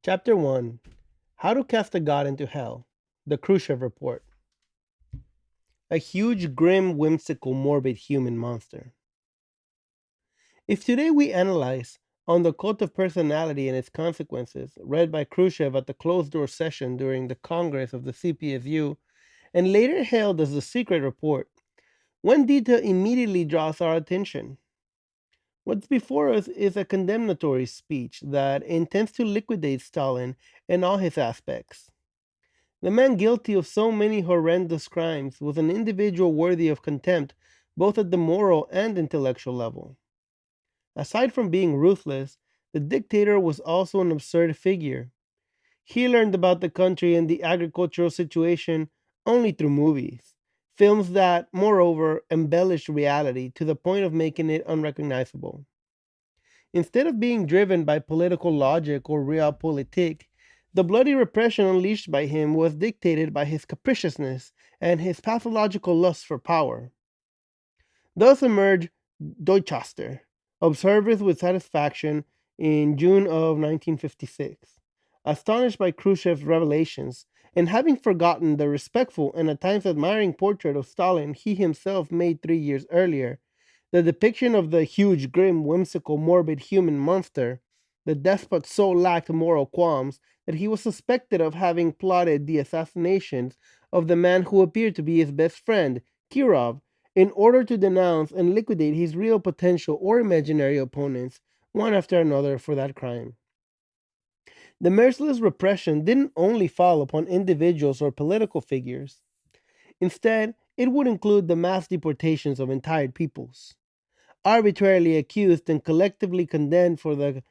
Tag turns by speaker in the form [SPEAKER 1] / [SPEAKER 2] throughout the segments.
[SPEAKER 1] Chapter 1: How to Cast a God into Hell. The Khrushchev Report. A huge, grim, whimsical, morbid human monster. If today we analyze On the Cult of Personality and Its Consequences, read by Khrushchev at the closed door session during the Congress of the CPSU, and later hailed as the Secret Report, one detail immediately draws our attention. What's before us is a condemnatory speech that intends to liquidate Stalin and all his aspects. The man guilty of so many horrendous crimes was an individual worthy of contempt both at the moral and intellectual level. Aside from being ruthless, the dictator was also an absurd figure. He learned about the country and the agricultural situation only through movies, films that, moreover, embellished reality to the point of making it unrecognizable. Instead of being driven by political logic or realpolitik, the bloody repression unleashed by him was dictated by his capriciousness and his pathological lust for power. Thus emerged Deutschaster, observers with satisfaction in June of 1956, astonished by Khrushchev's revelations, and having forgotten the respectful and at times admiring portrait of Stalin he himself made 3 years earlier, the depiction of the huge, grim, whimsical, morbid human monster, the despot so lacked moral qualms that he was suspected of having plotted the assassinations of the man who appeared to be his best friend, Kirov, in order to denounce and liquidate his real potential or imaginary opponents, one after another, for that crime. The merciless repression didn't only fall upon individuals or political figures. Instead, it would include the mass deportations of entire peoples, arbitrarily accused and collectively condemned for the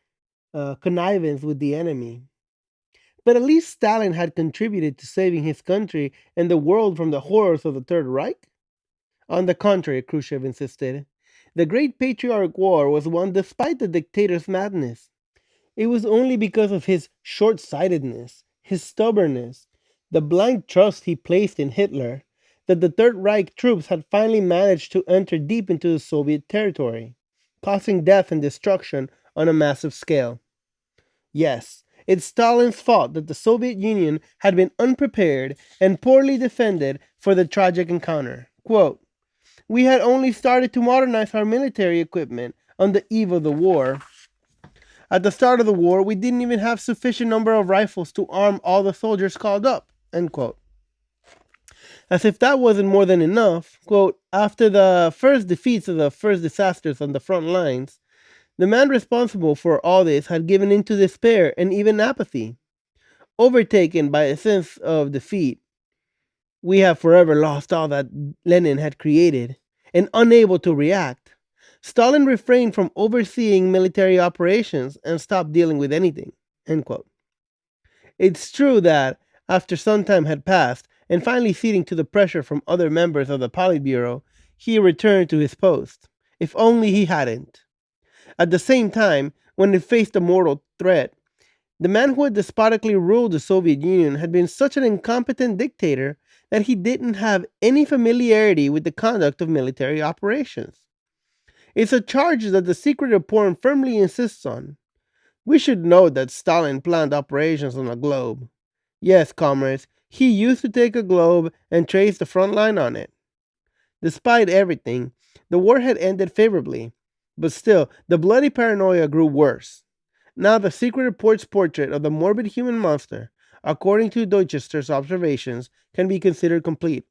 [SPEAKER 1] connivance with the enemy. But at least Stalin had contributed to saving his country and the world from the horrors of the Third Reich. On the contrary, Khrushchev insisted, the Great Patriotic War was won despite the dictator's madness. It was only because of his short sightedness, his stubbornness, the blind trust he placed in Hitler, that the Third Reich troops had finally managed to enter deep into the Soviet territory, causing death and destruction on a massive scale. Yes, it's Stalin's fault that the Soviet Union had been unprepared and poorly defended for the tragic encounter. Quote, we had only started to modernize our military equipment on the eve of the war. At the start of the war, we didn't even have sufficient number of rifles to arm all the soldiers called up. End quote. As if that wasn't more than enough, quote, after the first defeats of the first disasters on the front lines, the man responsible for all this had given into despair and even apathy. Overtaken by a sense of defeat, we have forever lost all that Lenin had created, and unable to react, Stalin refrained from overseeing military operations and stopped dealing with anything. End quote. It's true that, after some time had passed, and finally ceding to the pressure from other members of the Politburo, he returned to his post. If only he hadn't. At the same time, when he faced a mortal threat, the man who had despotically ruled the Soviet Union had been such an incompetent dictator that he didn't have any familiarity with the conduct of military operations. It's a charge that the secret report firmly insists on. We should note that Stalin planned operations on a globe. Yes, comrades, he used to take a globe and trace the front line on it. Despite everything, the war had ended favorably, but still, the bloody paranoia grew worse. Now the secret report's portrait of the morbid human monster, according to Deutschester's observations, can be considered complete.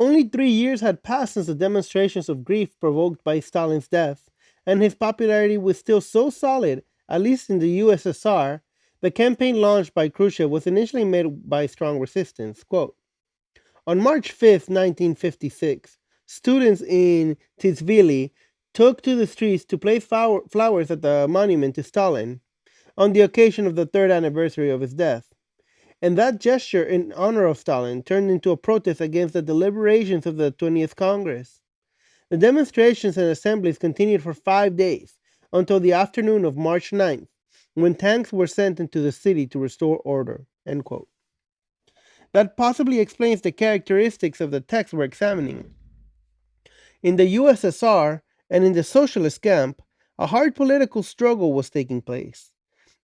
[SPEAKER 1] Only 3 years had passed since the demonstrations of grief provoked by Stalin's death, and his popularity was still so solid, at least in the USSR. The campaign launched by Khrushchev was initially met by strong resistance. Quote, on March 5, 1956, students in Tizvili took to the streets to place flowers at the monument to Stalin on the occasion of the third anniversary of his death. And that gesture in honor of Stalin turned into a protest against the deliberations of the 20th Congress. The demonstrations and assemblies continued for 5 days, until the afternoon of March 9th, when tanks were sent into the city to restore order. End quote. That possibly explains the characteristics of the text we're examining. In the USSR and in the socialist camp, a hard political struggle was taking place.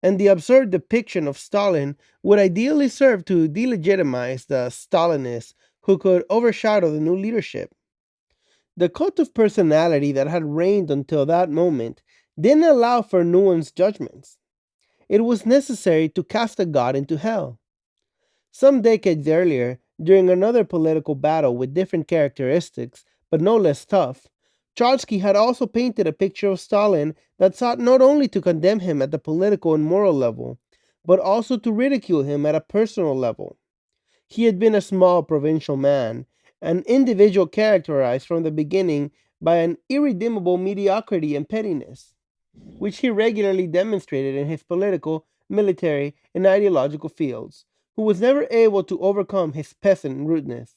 [SPEAKER 1] and the absurd depiction of Stalin would ideally serve to delegitimize the Stalinists who could overshadow the new leadership. The cult of personality that had reigned until that moment didn't allow for nuanced judgments. It was necessary to cast a god into hell. Some decades earlier, during another political battle with different characteristics, but no less tough, Trotsky had also painted a picture of Stalin that sought not only to condemn him at the political and moral level, but also to ridicule him at a personal level. He had been a small provincial man, an individual characterized from the beginning by an irredeemable mediocrity and pettiness, which he regularly demonstrated in his political, military, and ideological fields, who was never able to overcome his peasant rudeness.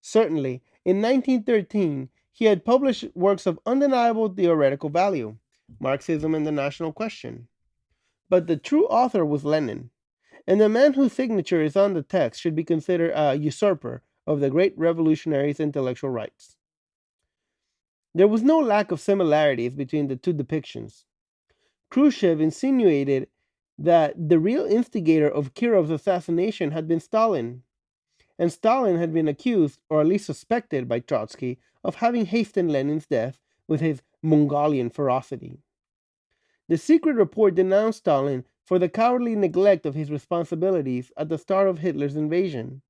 [SPEAKER 1] Certainly, in 1913, he had published works of undeniable theoretical value, Marxism and the National Question. But the true author was Lenin, and the man whose signature is on the text should be considered a usurper of the great revolutionary's intellectual rights. There was no lack of similarities between the two depictions. Khrushchev insinuated that the real instigator of Kirov's assassination had been Stalin, and Stalin had been accused, or at least suspected, by Trotsky of having hastened Lenin's death with his Mongolian ferocity. The secret report denounced Stalin for the cowardly neglect of his responsibilities at the start of Hitler's invasion.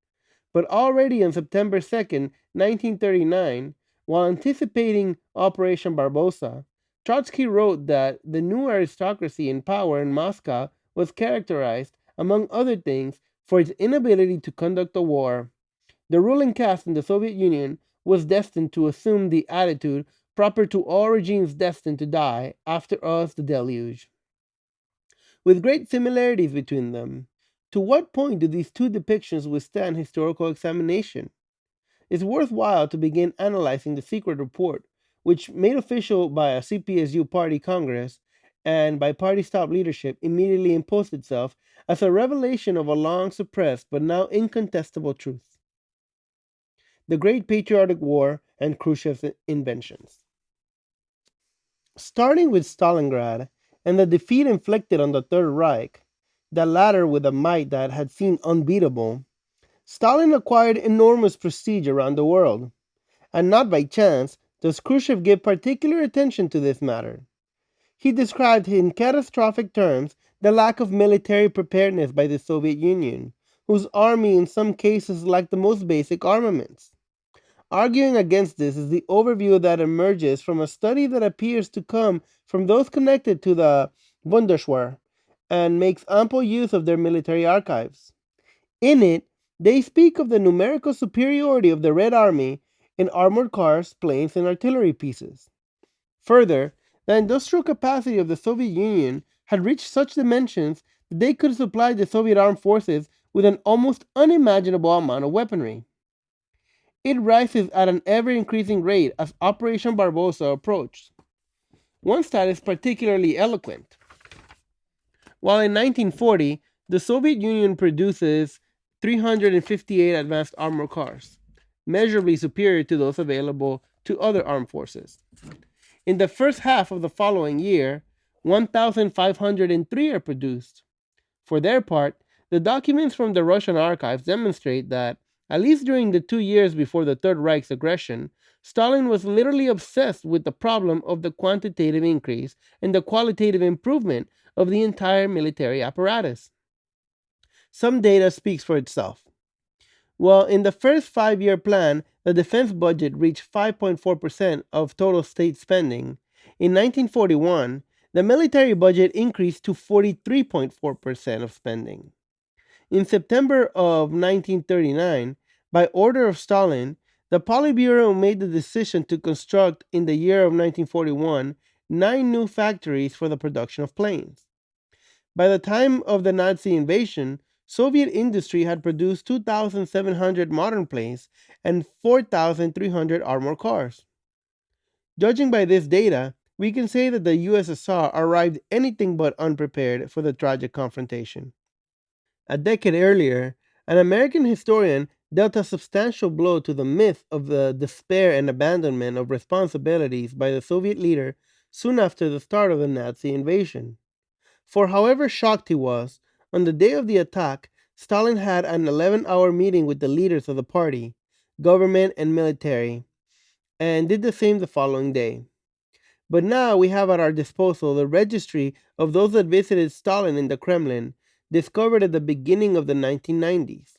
[SPEAKER 1] But already on September 2nd, 1939, while anticipating Operation Barbarossa, Trotsky wrote that the new aristocracy in power in Moscow was characterized, among other things, for its inability to conduct a war. The ruling caste in the Soviet Union was destined to assume the attitude proper to all regimes destined to die, after us the deluge. With great similarities between them, to what point do these two depictions withstand historical examination? It's worthwhile to begin analyzing the secret report, which, made official by a CPSU party congress and by party top leadership, immediately imposed itself as a revelation of a long suppressed but now incontestable truth: the Great Patriotic War and Khrushchev's inventions. Starting with Stalingrad and the defeat inflicted on the Third Reich, the latter with a might that had seemed unbeatable, Stalin acquired enormous prestige around the world. And not by chance does Khrushchev give particular attention to this matter. He described in catastrophic terms the lack of military preparedness by the Soviet Union, whose army in some cases lacked the most basic armaments. Arguing against this is the overview that emerges from a study that appears to come from those connected to the Bundeswehr and makes ample use of their military archives. In it, they speak of the numerical superiority of the Red Army in armored cars, planes, and artillery pieces. Further, the industrial capacity of the Soviet Union had reached such dimensions that they could supply the Soviet armed forces with an almost unimaginable amount of weaponry. It rises at an ever-increasing rate as Operation Barbarossa approached. One stat is particularly eloquent. While in 1940, the Soviet Union produces 358 advanced armored cars, measurably superior to those available to other armed forces. In the first half of the following year, 1,503 are produced. For their part, the documents from the Russian archives demonstrate that, at least during the 2 years before the Third Reich's aggression, Stalin was literally obsessed with the problem of the quantitative increase and the qualitative improvement of the entire military apparatus. Some data speaks for itself. While in the first 5-year plan, the defense budget reached 5.4% of total state spending, in 1941, the military budget increased to 43.4% of spending. In September of 1939, by order of Stalin, the Politburo made the decision to construct, in the year of 1941, 9 new factories for the production of planes. By the time of the Nazi invasion, Soviet industry had produced 2,700 modern planes and 4,300 armored cars. Judging by this data, we can say that the USSR arrived anything but unprepared for the tragic confrontation. A decade earlier, an American historian dealt a substantial blow to the myth of the despair and abandonment of responsibilities by the Soviet leader soon after the start of the Nazi invasion. For however shocked he was, on the day of the attack, Stalin had an 11-hour meeting with the leaders of the party, government, and military, and did the same the following day. But now we have at our disposal the registry of those that visited Stalin in the Kremlin, discovered at the beginning of the 1990s.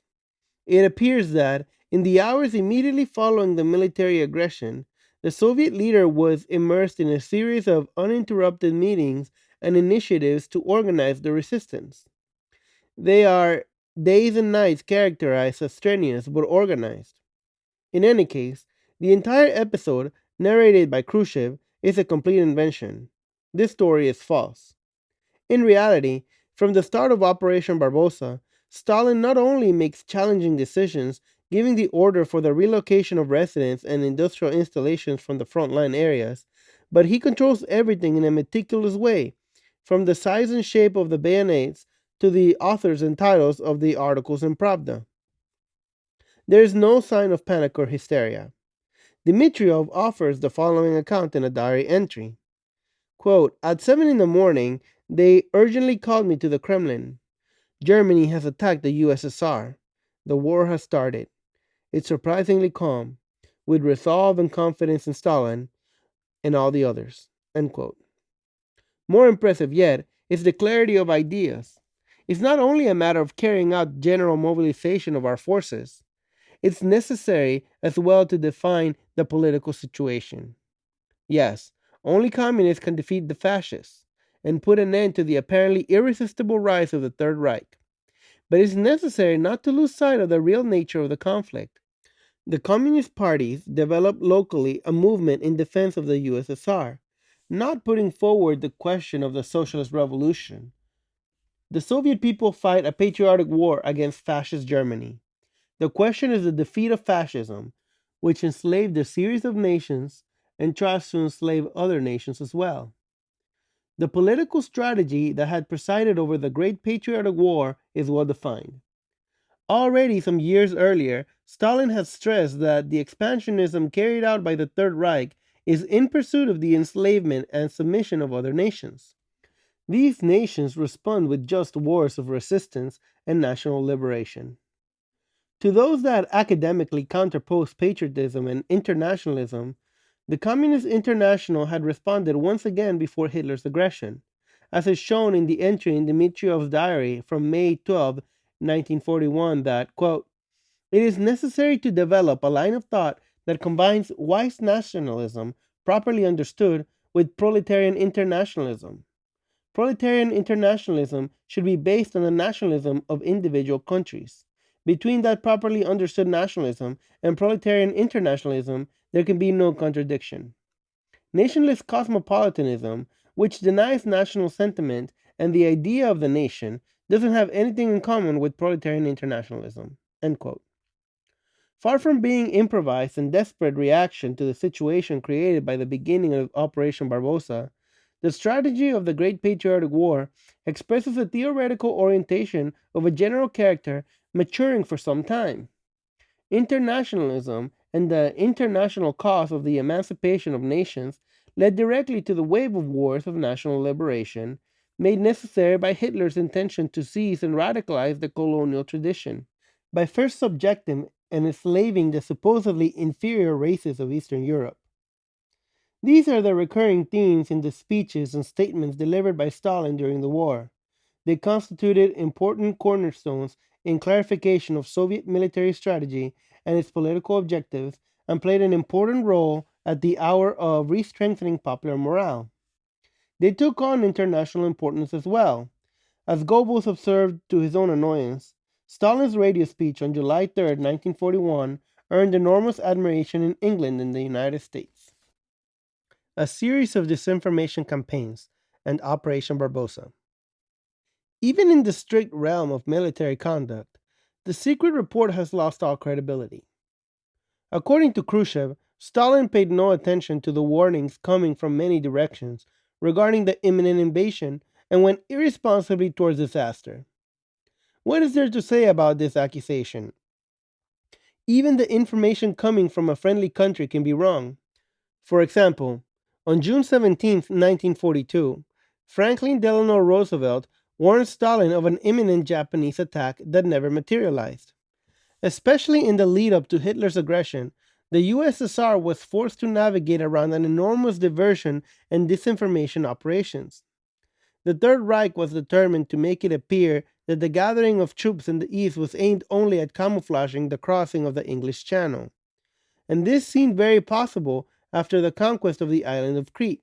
[SPEAKER 1] It appears that, in the hours immediately following the military aggression, the Soviet leader was immersed in a series of uninterrupted meetings and initiatives to organize the resistance. They are days and nights characterized as strenuous but organized. In any case, the entire episode, narrated by Khrushchev, is a complete invention. This story is false. In reality, from the start of Operation Barbosa, Stalin not only makes challenging decisions, giving the order for the relocation of residents and industrial installations from the frontline areas, but he controls everything in a meticulous way, from the size and shape of the bayonets to the authors and titles of the articles in Pravda. There is no sign of panic or hysteria. Dmitriev offers the following account in a diary entry. Quote, at 7 in the morning, they urgently called me to the Kremlin. Germany has attacked the USSR. The war has started. It's surprisingly calm, with resolve and confidence in Stalin and all the others. End quote. More impressive yet is the clarity of ideas. It's not only a matter of carrying out general mobilization of our forces, it's necessary as well to define the political situation. Yes, only communists can defeat the fascists and put an end to the apparently irresistible rise of the Third Reich. But it's necessary not to lose sight of the real nature of the conflict. The communist parties developed locally a movement in defense of the USSR, not putting forward the question of the socialist revolution. The Soviet people fight a patriotic war against fascist Germany. The question is the defeat of fascism, which enslaved a series of nations and tries to enslave other nations as well. The political strategy that had presided over the Great Patriotic War is well defined. Already some years earlier, Stalin had stressed that the expansionism carried out by the Third Reich is in pursuit of the enslavement and submission of other nations. These nations respond with just wars of resistance and national liberation. To those that academically counterpose patriotism and internationalism, the Communist International had responded once again before Hitler's aggression, as is shown in the entry in Dmitriev's diary from May 12, 1941 that, quote, it is necessary to develop a line of thought that combines wise nationalism, properly understood, with proletarian internationalism. Proletarian internationalism should be based on the nationalism of individual countries. Between that properly understood nationalism and proletarian internationalism, there can be no contradiction. Nationless cosmopolitanism, which denies national sentiment and the idea of the nation, doesn't have anything in common with proletarian internationalism. End quote. Far from being improvised and desperate reaction to the situation created by the beginning of Operation Barbosa, the strategy of the Great Patriotic War expresses a theoretical orientation of a general character maturing for some time. Internationalism and the international cause of the emancipation of nations led directly to the wave of wars of national liberation, made necessary by Hitler's intention to seize and radicalize the colonial tradition, by first subjecting and enslaving the supposedly inferior races of Eastern Europe. These are the recurring themes in the speeches and statements delivered by Stalin during the war. They constituted important cornerstones in clarification of Soviet military strategy and its political objectives, and played an important role at the hour of re-strengthening popular morale. They took on international importance as well. As Goebbels observed to his own annoyance, Stalin's radio speech on July 3, 1941 earned enormous admiration in England and the United States. A series of disinformation campaigns and Operation Barbosa. Even in the strict realm of military conduct, the secret report has lost all credibility. According to Khrushchev, Stalin paid no attention to the warnings coming from many directions regarding the imminent invasion and went irresponsibly towards disaster. What is there to say about this accusation? Even the information coming from a friendly country can be wrong. For example, on June 17, 1942, Franklin Delano Roosevelt warned Stalin of an imminent Japanese attack that never materialized. Especially in the lead up to Hitler's aggression, the USSR was forced to navigate around an enormous diversion and disinformation operations. The Third Reich was determined to make it appear that the gathering of troops in the east was aimed only at camouflaging the crossing of the English Channel, and this seemed very possible after the conquest of the island of Crete.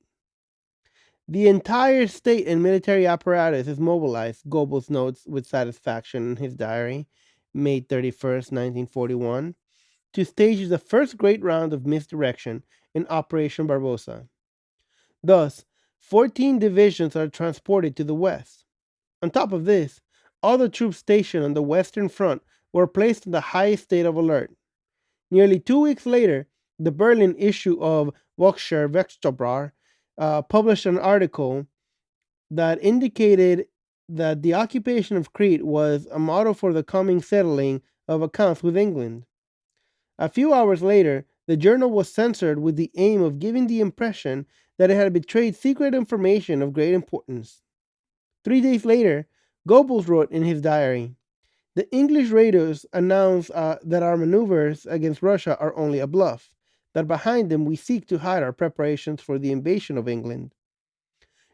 [SPEAKER 1] The entire state and military apparatus is mobilized, Goebbels notes with satisfaction in his diary, May 31st, 1941, to stage the first great round of misdirection in Operation Barbossa. Thus, 14 divisions are transported to the west. On top of this, all the troops stationed on the Western Front were placed in the highest state of alert. Nearly 2 weeks later, the Berlin issue of Volkscher Wechselblatt published an article that indicated that the occupation of Crete was a model for the coming settling of accounts with England. A few hours later, the journal was censored with the aim of giving the impression that it had betrayed secret information of great importance. 3 days later, Goebbels wrote in his diary, "The English radios announce that our maneuvers against Russia are only a bluff, that behind them we seek to hide our preparations for the invasion of England."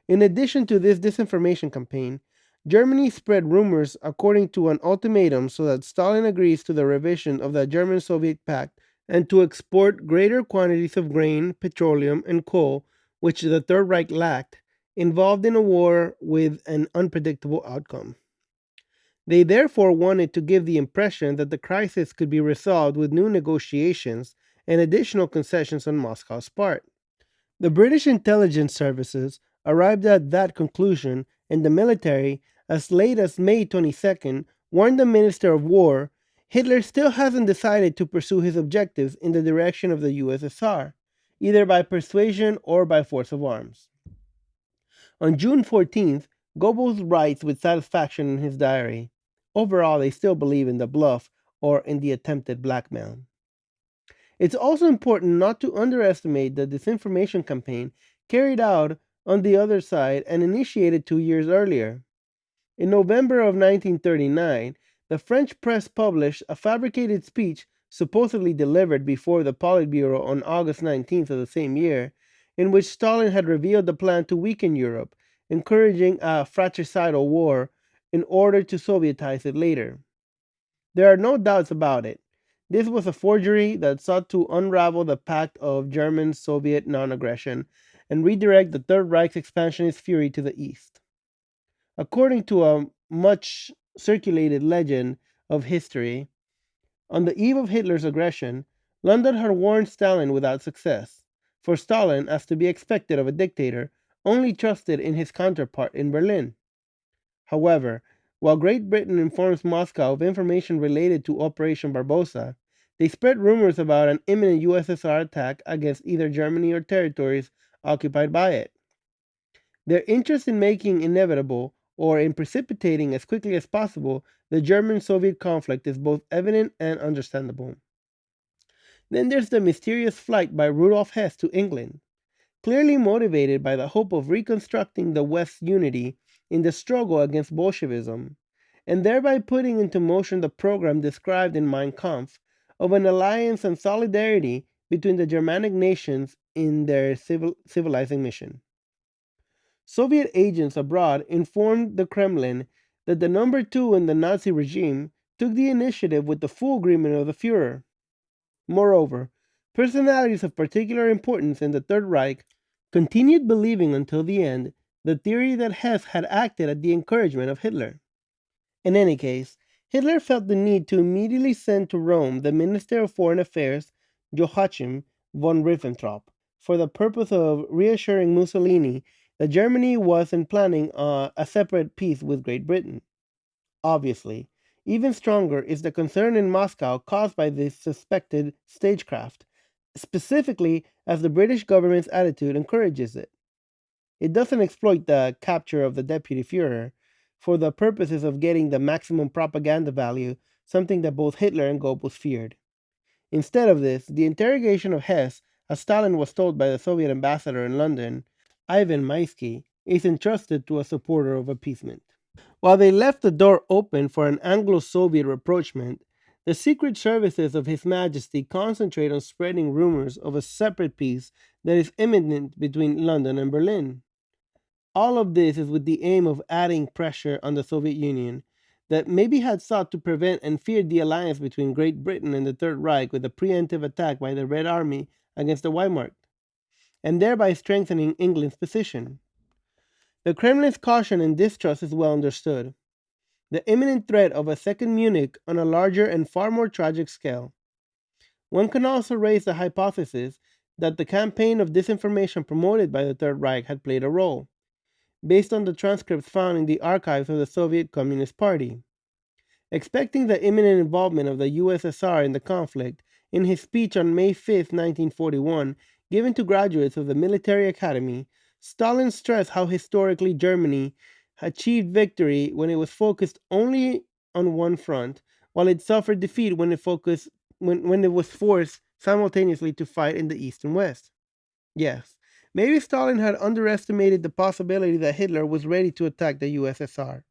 [SPEAKER 1] In addition to this disinformation campaign, Germany spread rumors according to an ultimatum so that Stalin agrees to the revision of the German Soviet Pact and to export greater quantities of grain, petroleum, and coal, which the Third Reich lacked, involved in a war with an unpredictable outcome. They therefore wanted to give the impression that the crisis could be resolved with new negotiations and additional concessions on Moscow's part. The British intelligence services arrived at that conclusion, and the military, as late as May 22nd, warned the Minister of War Hitler still hasn't decided to pursue his objectives in the direction of the USSR, either by persuasion or by force of arms. On June 14th, Goebbels writes with satisfaction in his diary, "Overall, they still believe in the bluff or in the attempted blackmail." It's also important not to underestimate the disinformation campaign carried out on the other side and initiated 2 years earlier. In November of 1939, the French press published a fabricated speech supposedly delivered before the Politburo on August 19th of the same year, in which Stalin had revealed the plan to weaken Europe, encouraging a fratricidal war in order to Sovietize it later. There are no doubts about it. This was a forgery that sought to unravel the pact of German Soviet non aggression and redirect the Third Reich's expansionist fury to the east. According to a much circulated legend of history, on the eve of Hitler's aggression, London had warned Stalin without success, for Stalin, as to be expected of a dictator, only trusted in his counterpart in Berlin. However, while Great Britain informs Moscow of information related to Operation Barbossa, they spread rumors about an imminent USSR attack against either Germany or territories occupied by it. Their interest in making inevitable, or in precipitating as quickly as possible, the German Soviet conflict is both evident and understandable. Then there's the mysterious flight by Rudolf Hess to England. Clearly motivated by the hope of reconstructing the West's unity in the struggle against Bolshevism, and thereby putting into motion the program described in Mein Kampf of an alliance and solidarity between the Germanic nations in their civilizing mission. Soviet agents abroad informed the Kremlin that the number two in the Nazi regime took the initiative with the full agreement of the Fuhrer. Moreover, personalities of particular importance in the Third Reich continued believing until the end the theory that Hess had acted at the encouragement of Hitler. In any case, Hitler felt the need to immediately send to Rome the Minister of Foreign Affairs, Joachim von Ribbentrop, for the purpose of reassuring Mussolini that Germany wasn't planning a separate peace with Great Britain. Obviously, even stronger is the concern in Moscow caused by this suspected stagecraft, specifically as the British government's attitude encourages it. It doesn't exploit the capture of the deputy Führer for the purposes of getting the maximum propaganda value, something that both Hitler and Goebbels feared. Instead of this, the interrogation of Hess, as Stalin was told by the Soviet ambassador in London, Ivan Maisky, is entrusted to a supporter of appeasement. While they left the door open for an Anglo Soviet rapprochement, the secret services of His Majesty concentrate on spreading rumors of a separate peace that is imminent between London and Berlin. All of this is with the aim of adding pressure on the Soviet Union that maybe had sought to prevent and feared the alliance between Great Britain and the Third Reich with a preemptive attack by the Red Army against the Weimar, and thereby strengthening England's position. The Kremlin's caution and distrust is well understood. The imminent threat of a second Munich on a larger and far more tragic scale. One can also raise the hypothesis that the campaign of disinformation promoted by the Third Reich had played a role, based on the transcripts found in the archives of the Soviet Communist Party. Expecting the imminent involvement of the USSR in the conflict, in his speech on May 5, 1941, given to graduates of the military academy, Stalin stressed how historically Germany achieved victory when it was focused only on one front, while it suffered defeat when it was forced simultaneously to fight in the East and West. Yes, maybe Stalin had underestimated the possibility that Hitler was ready to attack the USSR.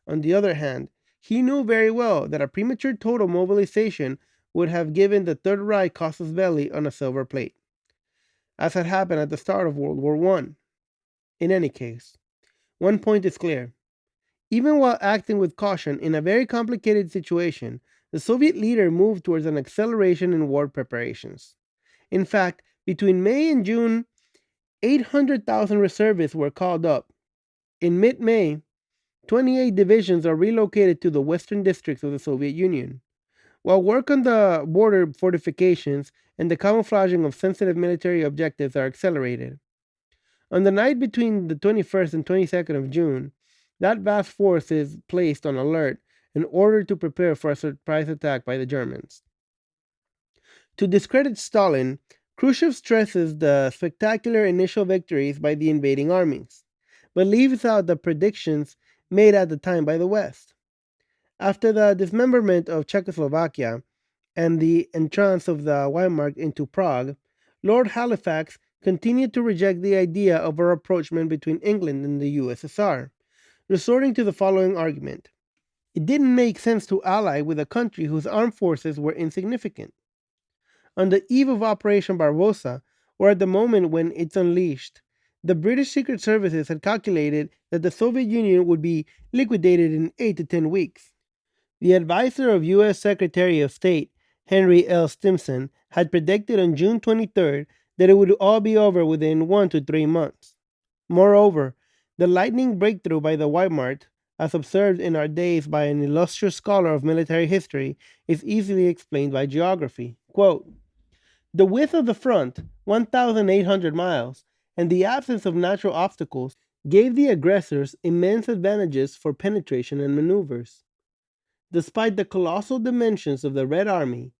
[SPEAKER 1] On the other hand, he knew very well that a premature total mobilization would have given the Third Reich casus belli on a silver plate, as had happened at the start of World War I. In any case, one point is clear. Even while acting with caution in a very complicated situation, the Soviet leader moved towards an acceleration in war preparations. In fact, between May and June, 800,000 reservists were called up. In mid May, 28 divisions are relocated to the western districts of the Soviet Union, while work on the border fortifications and the camouflaging of sensitive military objectives are accelerated. On the night between the 21st and 22nd of June, that vast force is placed on alert in order to prepare for a surprise attack by the Germans. To discredit Stalin, Khrushchev stresses the spectacular initial victories by the invading armies, but leaves out the predictions made at the time by the West. After the dismemberment of Czechoslovakia and the entrance of the Weimar into Prague, Lord Halifax continued to reject the idea of a rapprochement between England and the USSR, resorting to the following argument. It didn't make sense to ally with a country whose armed forces were insignificant. On the eve of Operation Barbarossa, or at the moment when it's unleashed, the British Secret Services had calculated that the Soviet Union would be liquidated in 8 to 10 weeks. The advisor of U.S. Secretary of State, Henry L. Stimson, had predicted on June 23rd that it would all be over within 1 to 3 months. Moreover, the lightning breakthrough by the Weimar, as observed in our days by an illustrious scholar of military history, is easily explained by geography. Quote, the width of the front, 1,800 miles, and the absence of natural obstacles gave the aggressors immense advantages for penetration and maneuvers. Despite the colossal dimensions of the Red Army,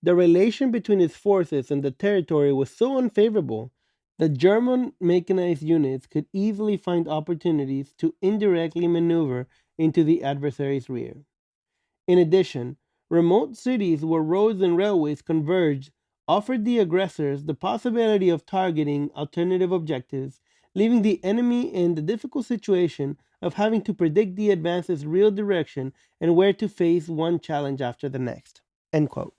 [SPEAKER 1] the relation between its forces and the territory was so unfavorable that German mechanized units could easily find opportunities to indirectly maneuver into the adversary's rear. In addition, remote cities where roads and railways converged offered the aggressors the possibility of targeting alternative objectives, leaving the enemy in the difficult situation of having to predict the advance's real direction and where to face one challenge after the next. End quote.